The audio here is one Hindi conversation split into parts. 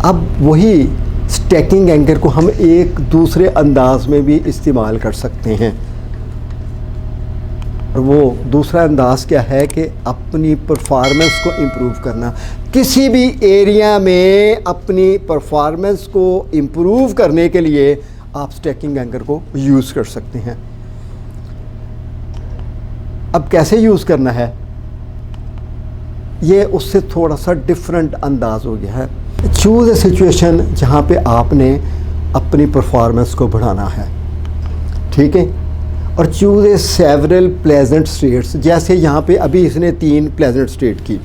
अब वही स्टैकिंग एंकर को हम एक दूसरे अंदाज में भी इस्तेमाल कर सकते हैं, और वो दूसरा अंदाज़ क्या है कि अपनी परफॉर्मेंस को इम्प्रूव करना। किसी भी एरिया में अपनी परफॉर्मेंस को इम्प्रूव करने के लिए आप स्टैकिंग एंकर को यूज़ कर सकते हैं। अब कैसे यूज़ करना है, ये उससे थोड़ा सा डिफरेंट अंदाज हो गया है। चूज़ ए सिचुएशन जहाँ पे आपने अपनी परफॉर्मेंस को बढ़ाना है, ठीक है, और choose a several pleasant states, जैसे यहाँ पे अभी इसने 3 प्लेजेंट स्टेट की।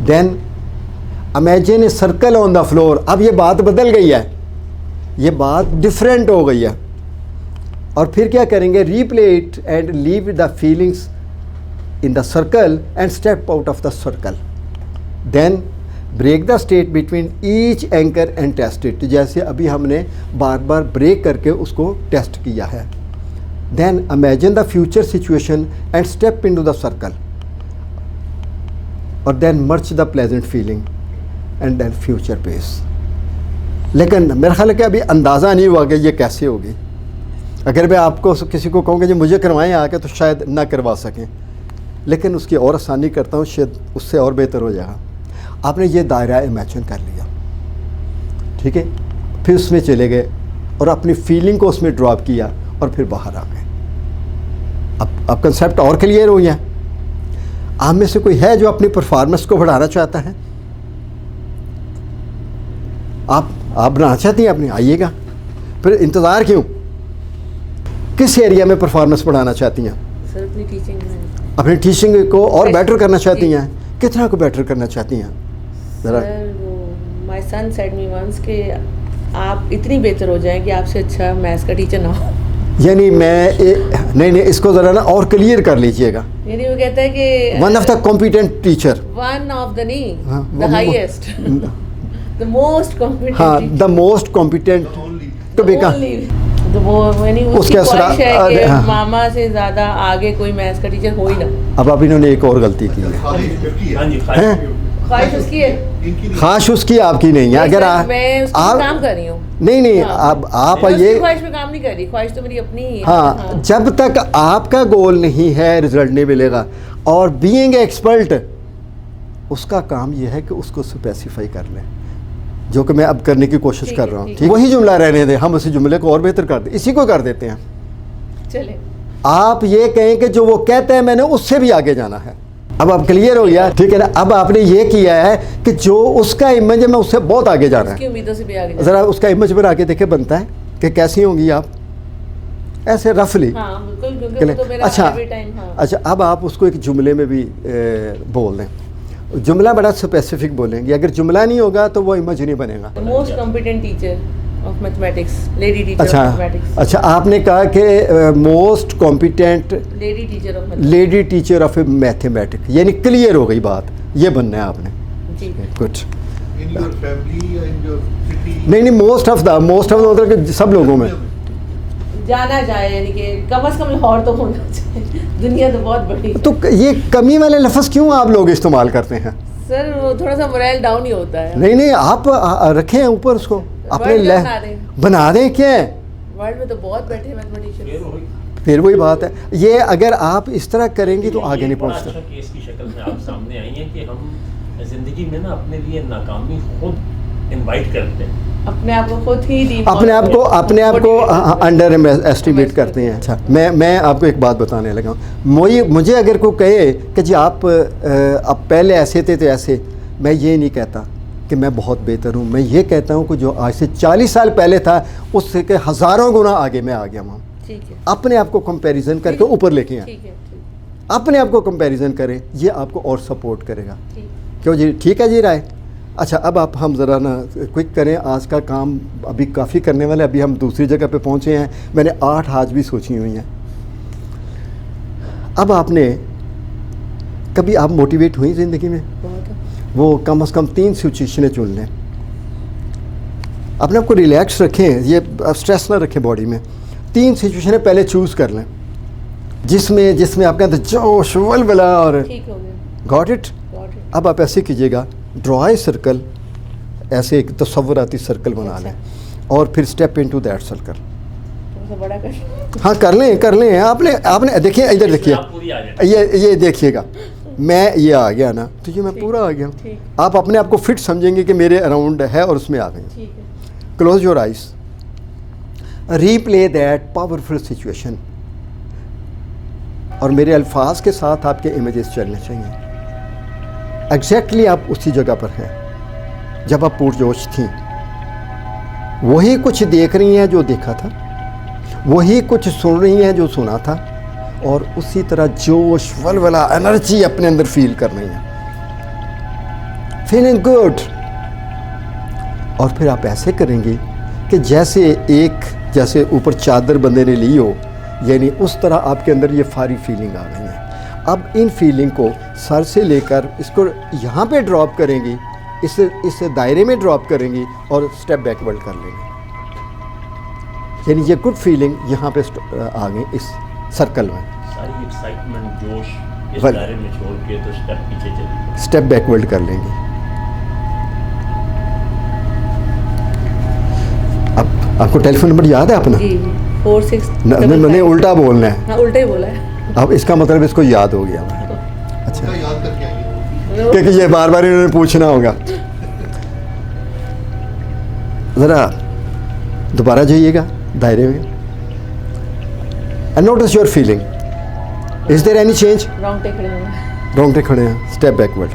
Then imagine a circle on the floor. अब ये बात बदल गई है, ये बात डिफरेंट हो गई है, और फिर क्या करेंगे, replay it and leave the feelings in the circle and step out of the circle. Then break the state between each anchor and test it, जैसे अभी हमने बार बार ब्रेक करके उसको टेस्ट किया है। Then imagine the future situation and step into the circle, और then merge the pleasant feeling and then future pace। लेकिन मेरा ख्याल है कि अभी अंदाज़ा नहीं हुआ कि ये कैसे होगी। अगर मैं आपको किसी को कहूँगा जी मुझे करवाएं आके, तो शायद ना करवा सकें, लेकिन उसकी और आसानी करता हूँ, शायद उससे और बेहतर हो जाएगा। आपने ये दायरा इमेजिन कर लिया, ठीक है, फिर उसमें चले गए और अपनी फीलिंग को उसमें ड्रॉप किया और फिर बाहर आ गए। अब कंसेप्ट और क्लियर हो गया। आप में से कोई है जो अपनी परफॉर्मेंस को बढ़ाना चाहता है? आप बनाना चाहती हैं अपनी, आइएगा। फिर इंतज़ार क्यों? किस एरिया में परफॉर्मेंस बढ़ाना चाहती हैं? सर अपनी टीचिंग में। अपनी टीचिंग को और बेटर करना चाहती हैं? कितना को बेटर करना चाहती हैं? ज़रा। My son said me once कि आप इतनी बेहतर हो जाएं कि आपसे अच्छा मैथ्स का टीचर ना हो। यानी नहीं, इसको ज़रा ना और क्लियर कर लीजिएगा। यानी वो कहता है कि one of the competent teacher, one of the नहीं, the highest, the most competent. हाँ, द मोस्ट कॉम्पिटेंट तो बेकार। तो वो यानी उसकी ख्वाहिश है कि हाँ। मामा से ज़्यादा आगे कोई मैथ्स का टीचर हो ही ना। अब इन्होंने एक और गलती की है। ख्वाहिश उसकी है, ख्वाहिश उसकी, आपकी नहीं है। अगर मैं उसकी काम कर रही हूँ। नहीं, हाँ। अब आप मैं ये ख्वाहिश में काम नहीं कर रही, ख्वाहिश तो मेरी अपनी ही है। हाँ, जब तक आपका गोल नहीं है रिजल्ट नहीं मिलेगा। और बीइंग एक्सपर्ट, उसका काम यह है कि उसको स्पेसिफाई कर लें, जो कि मैं अब करने की कोशिश कर रहा हूँ। ठीक, वही जुमला रहने दें, हम उसी जुमले को और बेहतर कर दें, इसी को कर देते हैं। चले, आप ये कहें कि जो वो कहते हैं मैंने उससे भी आगे जाना है। अब क्लियर हो गया, ठीक है ना? अब आपने ये किया है कि जो उसका इमेज है मैं उससे बहुत आगे जाना है, उसकी उम्मीदों से भी आगे जाना। ज़रा उसका इमेज बना के देखे, बनता है कि कैसी होंगी आप, ऐसे रफली। हाँ, बिल्कुल, क्योंकि वो तो मेरा एवरी टाइम। हाँ। अच्छा, अब आप उसको एक जुमले में भी बोल दें। जुमला बड़ा स्पेसिफिक बोलेंगे, अगर जुमला नहीं होगा तो वो इमेज नहीं बनेगा। Most competent teacher of mathematics, lady teacher of mathematics. अच्छा, आपने कहा कि most competent lady teacher of mathematics, यानी क्लियर हो गई बात, ये बनना है आपने। गुड। नहीं, मोस्ट ऑफ द मतलब सब लोगों में जाना जाए, यानी कि कम से कम लाहौर तो होना चाहिए। दुनिया तो बहुत बड़ी। तो ये कमी वाले लफ्ज़ क्यों आप लोग इस्तेमाल करते हैं? सर वो थोड़ा सा मोरल डाउन ही होता है। नहीं, आप रखें ऊपर उसको, अपने बना दें। क्या है, वर्ल्ड में तो बहुत बैठे मैथमेटिशियन। फिर वही बात है, ये अगर आप इस तरह करेंगी तो आगे नहीं पहुँचते। अच्छा केस की शक्ल में आप सामने आई हैं कि हम जिंदगी में ना अपने लिए नाकामी खुद इनवाइट करते हैं, अपने आप को खुद ही अपने आप को अंडर एस्टिमेट करते हैं। अच्छा, मैं आपको एक बात बताने लगा हूँ। मुझे अगर कोई कहे कि जी आप अब पहले ऐसे थे तो ऐसे, मैं ये नहीं कहता कि मैं बहुत बेहतर हूँ। मैं ये कहता हूँ कि जो आज से 40 साल पहले था उससे के हज़ारों गुना आगे मैं आ गया हूँ। अपने आप को कंपैरिजन करके ऊपर लेके आए, अपने आप को कंपैरिजन करें, ये आपको और सपोर्ट करेगा। क्यों जी? ठीक है जी राय। अच्छा, अब हम ज़रा ना क्विक करें, आज का काम अभी काफ़ी करने वाले। अभी हम दूसरी जगह पे पहुँचे हैं, मैंने 8 आज भी सोची हुई हैं। अब आपने कभी आप मोटिवेट हुई ज़िंदगी में? वो कम से कम 3 सिचुएशनें चुन लें, अपने आप को रिलैक्स रखें, ये स्ट्रेस ना रखें बॉडी में। 3 सिचुएशनें पहले चूज़ कर लें जिसमें आपके अंदर जोश वलवला और गॉट इट। अब आप ऐसे कीजिएगा, ड्रॉ ए सर्कल ऐसे एक तसव्वुराती सर्कल बना लें और फिर स्टेप इनटू दैट सर्कल। थोड़ा सा बड़ा कर। हाँ कर लें आपने देखिए इधर देखिए, आप पूरी आ जाए। ये देखिएगा, मैं ये आ गया ना तो ये मैं पूरा आ गया। ठीक। आप अपने आप को फिट समझेंगे कि मेरे अराउंड है और उसमें आ गए। ठीक है। Close your eyes, replay that powerful situation, और मेरे अल्फाज के साथ आपके इमेजेस चलने चाहिए। एग्जैक्टली आप उसी जगह पर हैं जब आप पुरजोश थी, वही कुछ देख रही हैं जो देखा था, वही कुछ सुन रही हैं जो सुना था, और उसी तरह जोश वलवला एनर्जी अपने अंदर फील कर रही हैं, फीलिंग गुड। और फिर आप ऐसे करेंगे कि जैसे ऊपर चादर बंदे ने ली हो, यानी उस तरह आपके अंदर ये सारी फीलिंग आ गई है। अब इन फीलिंग को सर से लेकर इसको यहाँ पे ड्रॉप करेंगी, इस दायरे में ड्रॉप करेंगी और स्टेप बैकवर्ड कर लेंगे। यानी ये गुड फीलिंग यहाँ पे आ गई इस सर्कल में। सारी एक्साइटमेंट जोश इस Well- दायरे में छोड़ के तो स्टेप पीछे चलिए। स्टेप बैकवर्ड कर लेंगे। अब आपको टेलीफोन नंबर याद है अपना? जी 46 मैंने उल्टा बोलना है। हाँ उल्टा ही बोला है। अब इसका मतलब इसको याद हो गया। अच्छा, उनका याद करके आइए। क्योंकि ये बार बार इन्होंने पूछना होगा। ज़रा दोबारा जाइएगा दायरे में and notice your feeling, is there any change? रॉन्ग टेक खड़े होंगे। रोंगटे खड़े हैं, स्टेप बैकवर्ड।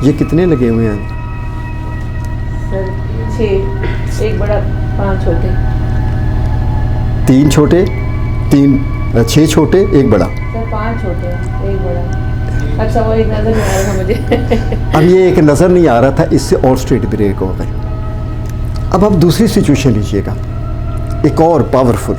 ये कितने लगे हुए हैं? सर 6, एक बड़ा 5 छोटे। 3 छोटे, 6 छोटे, एक बड़ा। सर 5 छोटे हैं, एक बड़ा। अच्छा वो एक नजर नहीं आ रहा था मुझे। अब ये एक नज़र नहीं आ रहा था, इससे और स्ट्रेट ब्रेक हो गए। अब आप दूसरी सिचुएशन लीजिएगा, एक और पावरफुल,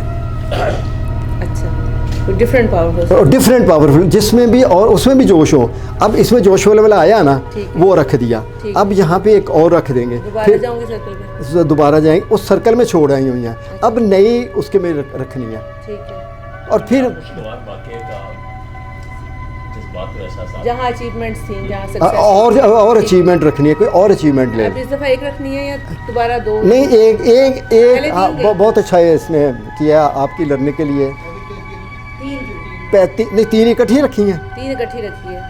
अच्छा डिफरेंट पावर। और डिफरेंट पावरफुल, जिसमें भी और उसमें भी जोश हो। अब इसमें जोश वाला आया ना, ठीक है। वो रख दिया। ठीक अब यहाँ पे एक और रख देंगे, दोबारा जाऊंगी सर्कल में। दोबारा जाएंगे, उस सर्कल में छोड़ आई हुई हैं, अब नई उसके में रखनी है। ठीक है। और फिर खुशगवार वाक़ये का जज्बात तो ऐसा साथ जहाँ अचीवमेंट्स थी, जहाँ सक्सेस और अचीवमेंट रखनी है, कोई और अचीवमेंट ले अब इस दफ़ा एक रखनी है या दोबारा 2? नहीं, एक पहले हाँ, तीन गई। बहुत अच्छा है इसने किया आपकी लड़ने के लिए। 3 नहीं, 3 इकट्ठी रखी हैं। 3 इकट्ठी रखी है।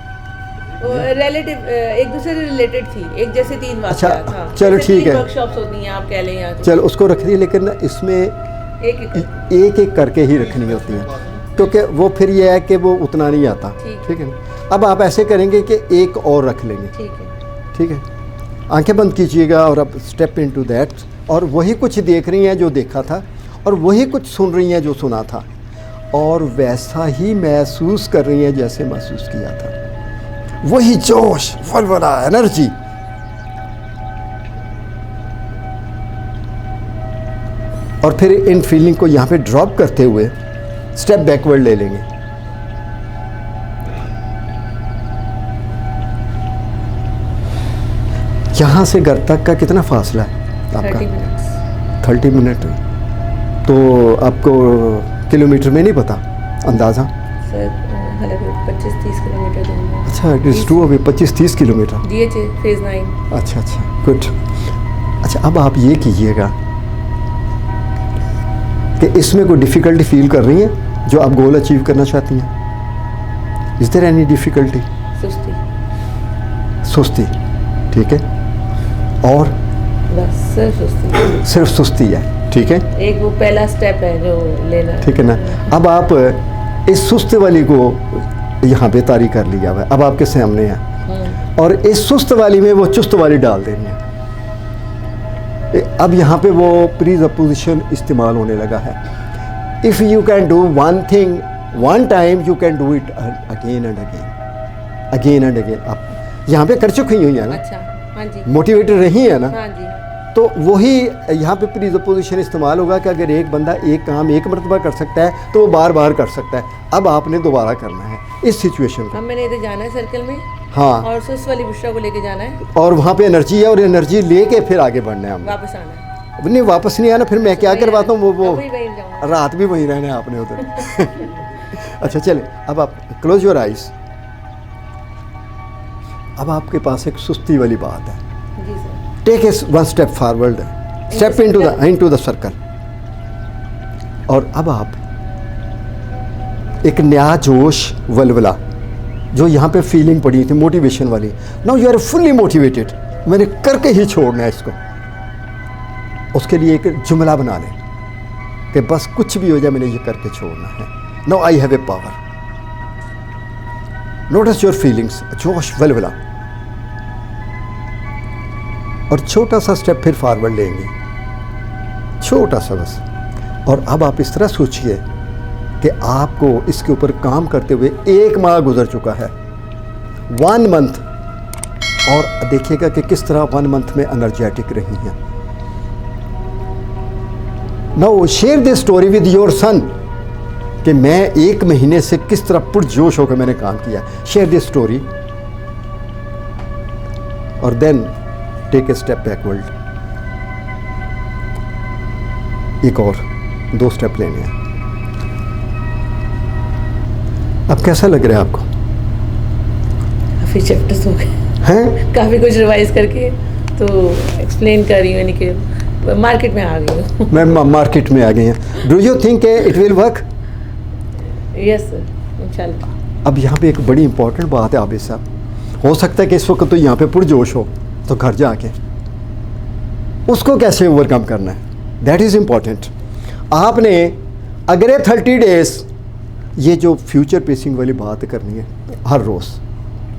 वो रिलेटिव एक दूसरे से रिलेटेड थी, एक जैसे 3 अच्छा, वाक़यात। हाँ, चलो जैसे ठीक 3 है। वर्कशॉप्स होती हैं, आप कह लें यहाँ तो। चलो उसको रख दी, लेकिन इसमें एक एक करके ही रखनी होती हैं, क्योंकि वो फिर ये है कि वो उतना नहीं आता। ठीक। ठीक है ना? अब आप ऐसे करेंगे कि एक और रख लेंगे। ठीक है। ठीक है, आंखें बंद कीजिएगा और अब स्टेप इनटू दैट, और वही कुछ देख रही हैं जो देखा था, और वही कुछ सुन रही हैं जो सुना था, और वैसा ही महसूस कर रही हैं जैसे महसूस किया था। वही जोश वलवला एनर्जी। और फिर इन फीलिंग को यहाँ पे ड्रॉप करते हुए स्टेप बैकवर्ड ले लेंगे। यहाँ से घर तक का कितना फासला है आपका? 30 मिनट्स। 30 मिनट। तो आपको किलोमीटर में नहीं पता अंदाज़ा? सर हालांकि 25-30 किलोमीटर दूर है। अच्छा, इट इज़ ट्रू, अभी 25-30 किलोमीटर। DHA phase 9। अच्छा, गुड। अच्छा, अब आप ये कीजिएगा कि इसमें कोई डिफ़िकल्टी फील कर रही हैं जो आप गोल अचीव करना चाहती हैं? Is there any difficulty? सुस्ती, ठीक है। और बस सर सुस्ती। सिर्फ सुस्ती है, ठीक है, एक वो पहला स्टेप है जो लेना है। ठीक है ना। अब आप इस सुस्त वाली को यहाँ पे तारी कर लिया हुआ है, अब आपके सामने है, और इस सुस्त वाली में वो चुस्त वाली डाल देनी है। अब यहाँ पे वो प्रीसपोजिशन इस्तेमाल होने लगा है। If you can do one thing one time, you can do it again and again. आप यहाँ पे कर चुकी हुई है ना, अच्छा हाँ जी। मोटिवेटेड रही है ना, हाँ जी। तो वही यहाँ पे प्रीसपोजिशन इस्तेमाल होगा कि अगर एक बंदा एक काम एक मरतबा कर सकता है तो वो बार बार कर सकता है। अब आपने दोबारा करना है इस सिचुएशन को। अब मैंने इधर जाना है सर्कल में, हाँ, और सुस्त वाली बुशरा को लेके जाना है, और वहाँ पे एनर्जी है, और एनर्जी लेके फिर आगे बढ़ना है हमने। वापस आना है। नहीं, वापस नहीं आना, फिर मैं क्या करवाता हूँ वो अब वहीं जाऊंगा। रात भी वहीं रहना है आपने उधर। अच्छा चले, अब आप क्लोज योर आइज, अब आपके पास एक सुस्ती वाली बात है, जी sir. Take a one step forward, step into the circle, और अब आप एक नया जोश वलवला जो यहाँ पे फीलिंग पड़ी थी मोटिवेशन वाली, now you are fully motivated, मैंने करके ही छोड़ना है इसको। उसके लिए एक जुमला बना लें कि बस कुछ भी हो जाए मैंने ये करके छोड़ना है। Now I have a power. Notice your feelings, जोश वलवला, और छोटा सा स्टेप फिर फॉरवर्ड लेंगे, छोटा सा बस। और अब आप इस तरह सोचिए कि आपको इसके ऊपर काम करते हुए 1 माह गुजर चुका है, 1 मंथ, और देखिएगा कि किस तरह 1 मंथ में एनर्जेटिक रही हैं। Now share this story with your son कि मैं 1 महीने से किस तरह पुरजोश होकर मैंने काम किया। शेयर दिस स्टोरी और then take a step backward. एक और 2 स्टेप लेने हैं। अब कैसा लग रहा है आपको? काफ़ी चैप्टर्स हो गए हैं? काफ़ी कुछ रिवाइज करके तो एक्सप्लेन कर रही हूँ, यानी कि मार्केट में आ गई हूँ। मैं मार्केट में आ गए हैं। Do you think it will work? Yes sir, इंशाल्लाह। अब यहाँ पे एक बड़ी इंपॉर्टेंट बात है आबिद साहब, हो सकता है कि इस वक्त तो यहाँ पे पुरजोश हो, तो घर जाके उसको कैसे ओवरकम करना है, दैट इज़ इम्पॉर्टेंट। आपने अगले 30 डेज ये जो फ्यूचर पेसिंग वाली बात करनी है, हर रोज़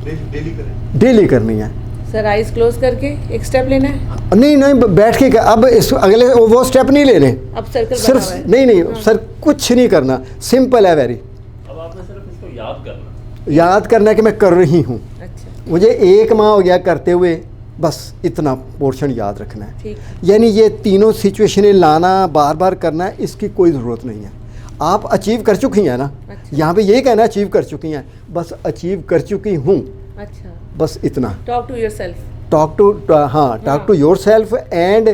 डेली करें। डेली करनी है। सर आइज क्लोज करके एक स्टेप लेना है। नहीं बैठ के अब इस अगले वो स्टेप नहीं लेने, अब सर्कल सिर्फ नहीं सर कुछ नहीं करना, सिंपल है वेरी। अब आपने सिर्फ इसको याद करना है कि मैं कर रही हूँ। अच्छा, मुझे 1 माह हो गया करते हुए, बस इतना पोर्शन याद रखना है। ठीक। यानी ये तीनों सिचुएशनें लाना, बार बार करना है, इसकी कोई ज़रूरत नहीं है। आप अचीव कर चुकी हैं ना, अच्छा। यहाँ पे ये कहना अचीव कर चुकी हैं, बस अचीव कर चुकी हूँ, अच्छा। बस इतना। Talk to yourself. Talk to your self and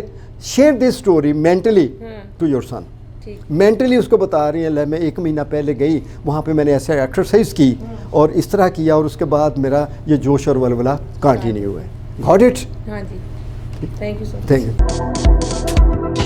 share this story mentally to your son. ठीक। मेंटली उसको बता रही है, मैं 1 महीना पहले गई वहाँ पे मैंने ऐसे एक्सरसाइज की और इस तरह किया, और उसके बाद मेरा ये जोश और वलवला कंटिन्यू है। Got it? हाँ जी, thank you so much. Thank you.